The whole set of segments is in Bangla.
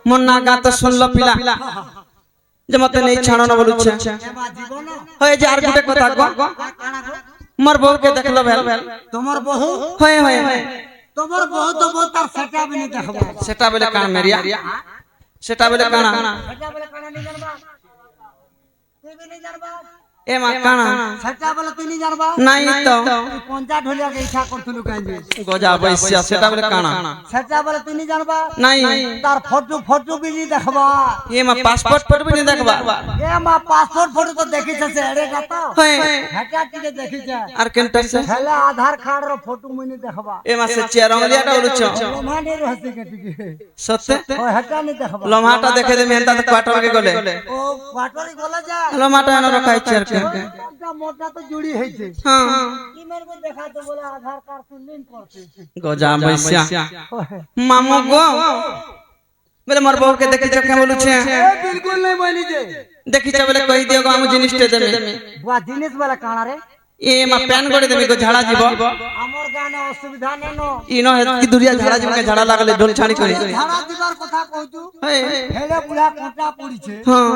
মন্না গাত শুনল পিলা যে মতে নেই ছাড়ানো বলুছে হয়ে যে আর গুটে কথা গো মোর বউকে দেখলো ভেল তোমার বহু হয়ে হয়ে তোমার বহু তো বহু তার সেটা বলে দেখবা সেটা বলে কান মেরিয়া সেটা বলে কানা সেটা বলে কানা নি জানবা তুমি নি জানবা এ মা কানা সেটা বলে তুমি জানবা নাই তো পঞ্চা ঢোলিয়া কে ইচ্ছা করতুলু কাঁজে গজা বৈশ্য সেটা বলে কানা সেটা বলে তুমি জানবা নাই তার ফটো বিনি দেখবা এ মা পাসপোর্ট ফটো বিনি দেখবা এ মা পাসপোর্ট ফটো তো দেখিছে সে এড়ে গাতা হয়ে হেটা টিকে দেখিছে আর কেনটা সে হেলে আধার কার্ড র ফটো মিনি দেখবা এ মা সে চেরঙ্গলিয়াটা বলুছ লমানে রহছে কে টিকে সত্যি ও হেটা নি দেখবা লমাটা দেখে দে মেনটা তো কোয়ার্টার কে গলে ও কোয়ার্টারে গলা যা লমাটা এনে রাখাইছে আর কে মোটা তো জুড়ি হইছে হ্যাঁ কি মেরগো দেখাতে বলে আধার কার্ড সে লিংক করতে গজা বৈশ্য মামু গো বলে মোর বউকে দেখিছ কে বলুছে बिल्कुल नहीं बोली जे দেখিছ বলে কই দিও গো আমি জিনিসটা দেবে বুয়া জিনিস বলে কানা রে এ মা প্যান করে দেবে গো ঝাড়া জীব আমার গানে অসুবিধা নেই নো ইনো কি দুরিয়া ঝাড়া জীব কে ঝাড়া লাগলে ঢোল ছাড়ি করে ঝাড়া দিবার কথা কইতু হ্যাঁ হেলে বুড়া কোটা পড়িছে হ্যাঁ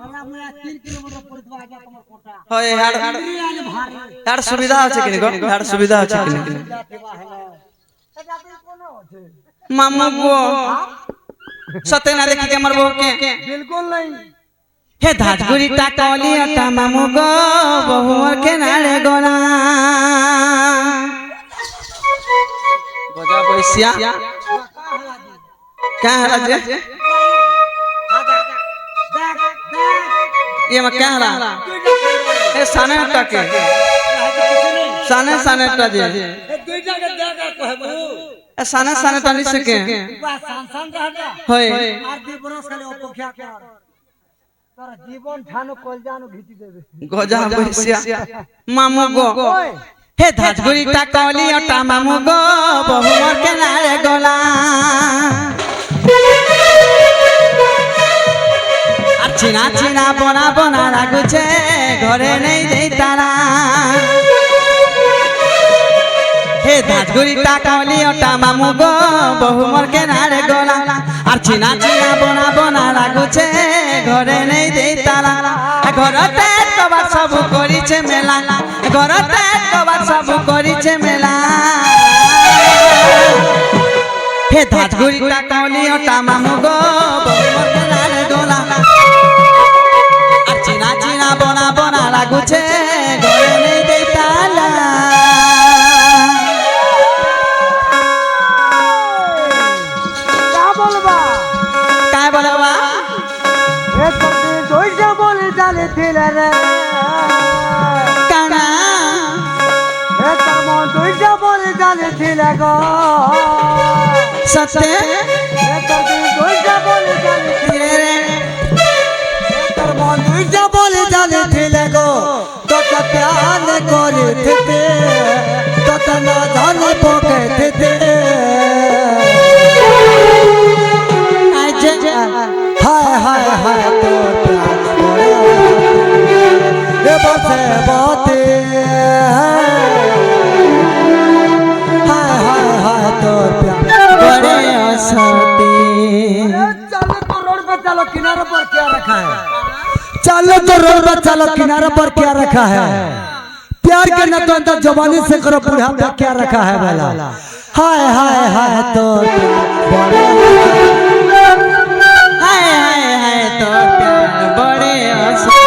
আমরা মুয়া 3 কিলোমিটার পড়ি তো আগে তোমার কোটা হয় হাড় আনে ভারে হাড় সুবিধা আছে কিনি গো হাড় সুবিধা আছে কিনি দেবা হেলে এটা তো কোন আছে মামু গো সতে না দেখি আমার বউকে बिल्कुल नहीं হে ধাজগুড়ি টাকলি আটা মামু গো বহু মোর কেনারে গোনা গজা বৈশ্য क्या हला जे ये मैं क्या हला ए साने टाके साने साने टा जे दुईटा के देगा कहबू ए साने साने टा नि सके बा सांसन रहना होय আর জীবন খালি অপেক্ষা কর তোর জীবন ঠানো কলজানো ঘিটি দেবে গজা বৈশ্য মামু গো হে ধাজগুড়ি টাকলি আটা মামু গো বহু মোর কেনারে গোলা আর চিনা চিনা বনা বনা লাগুছে ঘরে নেই দেই তারা হে ধাজগুড়ি টাকলি আটা মামু গো বহু মোর কেনারে গোলা আর চিনা চিনা বনা বনা লাগুছে ঘরে নেই দেই তারা ঘরতে কবার সব করিছে মেলা ঘরতে কবার সব করিছে মেলা হে ধাজগুড়ি টাকলি আটা মামু গো বহু মোর কেনারে গোলা আর চিনা চিনা বনা বনা লাগুছে ঘরে নেই দেই তালা কা বলবা काय बोलवा এ তোর দুইটা বলে জানে দিলে রে काना এ তোর মন দুইটা বলে জানে দিলে গো सत्य এ তোর দুইটা বলে জানে तेरे তোর মন দুইটা বলে জানে দিলে গো তোকে প্যার করে দিতে তোকে না জানে পোকে দিতে आज हाय हाय हाय তোর প্যার করে এ বসে বতে हाय हाय हाय তোর প্যার बड़े असती चलो तो रोड पे चलो किनारे पर क्या रखा है चलो तो रोड पे चलो किनारे पर क्या रखा है प्यार के न तो अंदर जवानी से करो बुढ़ा पे क्या रखा है भला हाय हाय हाय तो हाय हाय हाय तो प्यार बड़े असती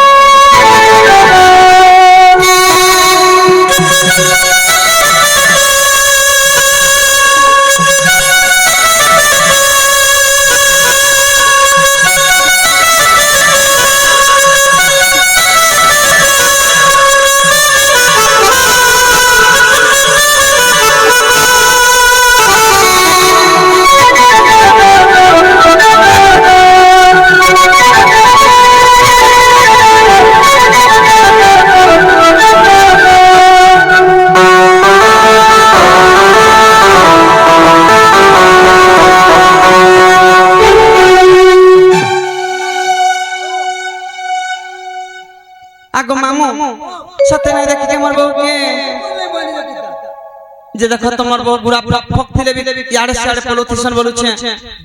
যে দেখো তোমার বউ গুড়া ফক ফিলে বি ইয়াড়ে সাড়ে পলিটিশিয়ান বলুছে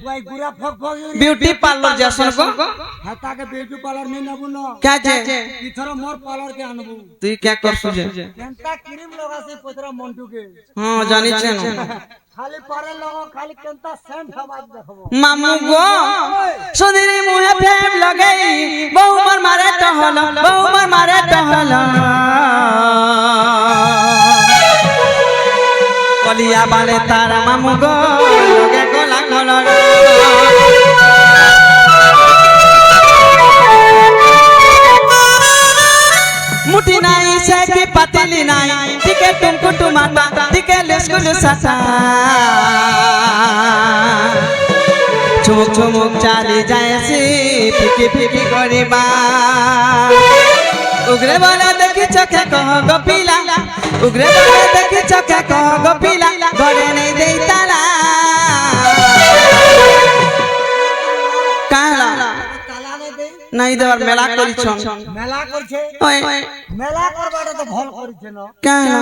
ভাই গুড়া ফক ফক বিউটি পার্লার যে আসন কো হ্যাঁ তাকে বিউটি পার্লার নেই নেবো না কে যে ইথর মোর পার্লার কে আনবো তুই কে করছু যে কেনতা ক্রিম লাগাছে পতরা মন্টুকে হ্যাঁ জানিছেন খালি পারে লগো খালি কেনতা সেন্ট হবাজ দেখবো মামু গো সুন্দরী মুহে প্রেম লাগাই বউ মোর মারে টহল বউ মোর মারে টহল কলিয়া বালে তার মামু গো লগে গলা কলর মুটি নাই সে কি পাতিলি নাই টিকে টুমকুটু মাতা টিকে লেসগুলু সাসা চুমুক চুমুক চালি যায়সি ফিকি ফিকি করিবা উগরে বলে দেখি চোখে কহ গপিলা উগরে বলে দেখি চোখে কহ গপিলা ঘরে নেই দেই তালা কালা তালা নে দে নাই দেওয়ার মেলা করিছন মেলা করছে ওই মেলা করবাটা তো ভাল করিছে না কালা